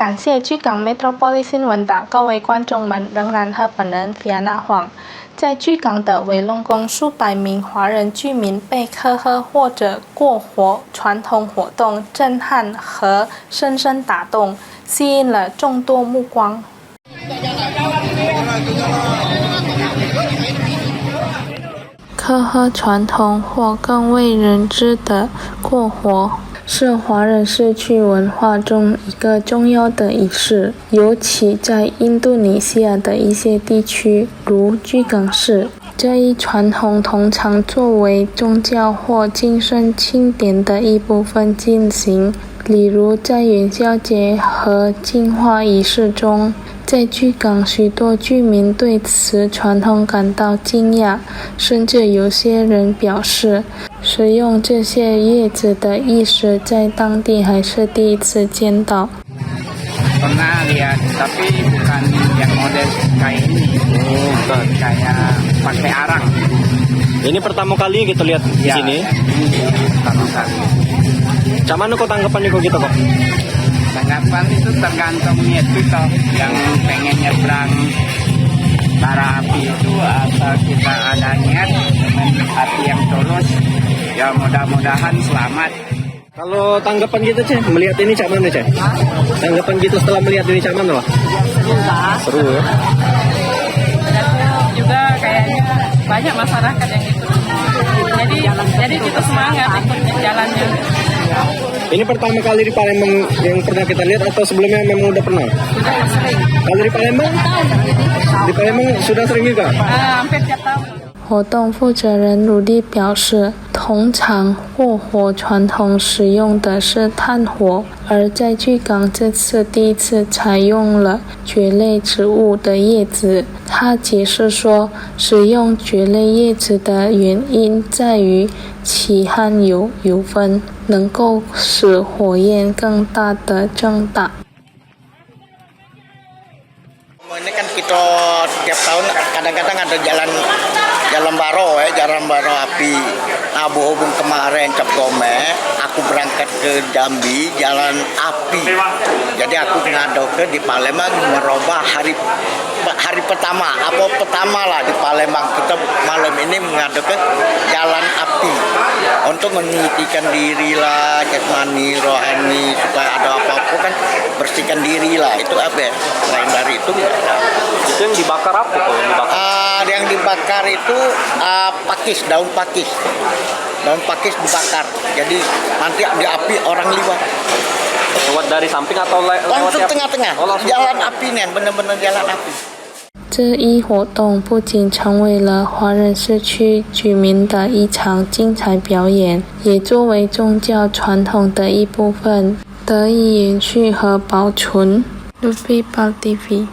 感谢居港 Metropoli 新闻的各位观众们仍然和本人 Fiana Huang。在居港的伟龙宫，数百名华人居民被科赫或者过火传统活动震撼和深深打动，吸引了众多目光。科赫传统或更为人知的过火，是华人逝去文化中一个重要的仪式，尤其在印度尼西亚的一些地区，如居港市。这一传统通常作为宗教或精神庆典的一部分进行，例如在元宵节和净化仪式中。在居港，许多居民对此传统感到惊讶，甚至有些人表示，使用这些叶子的意识在当地还是第一次见到。Pernah lihat, tapi bukan yang model kayak ini, bukan kayak pakai arang. Ini pertama kali kita lihat di sini. Pertama kali. Macam mana kok tanggapannya kok gitu kok? Tanggapan itu tergantung niat kita yang pengen nyebrang bara api itu, asal kita ada niat dengan hati yang tulus, ya mudah-mudahan selamat. Kalau tanggapan gitu Cek, melihat ini cak mana Cek? Tanggapan gitu setelah melihat ini cak mana lah? Seru ya? Juga kayaknya banyak masyarakat yang ikut. Jadi kita semangat ikut jalannya. Ini pertama kali di Palembang yang pernah kita lihat atau sebelumnya memang udah pernah? Sudah sering. Kalau di Palembang? Di Palembang sudah sering juga? Hampir tiap tahun. 活动负责人努力表示，通常过火传统使用的是炭火，而在居港这次第一次采用了蕨类植物的叶子。他解释说，使用蕨类叶子的原因在于其含有油分，能够使火焰更大的增大。Ini kan kita setiap tahun kadang-kadang ada jalan baro api. Nah, berhubung kemarin Cap Gome, aku berangkat ke Jambi jalan api. Jadi aku ngado ke di Palembang merubah hari pertama lah di Palembang, kita malam ini mengadu ke jalan api untuk menyucikan diri lah, jasmani, rohani, supaya ada apa-apa kan bersihkan diri lah. Itu apa ya? Selain dari itu Itu yang dibakar apa kok? Yang dibakar itu pakis, daun pakis dibakar. Jadi nanti di api orang liwat. Lewat dari samping atau langsung tengah-tengah? Jalan api nih, bener-bener jalan api。这一活动不仅成为了华人社区居民的一场精彩表演，也作为宗教传统的一部分得以延续和保存。Luffy Ball TV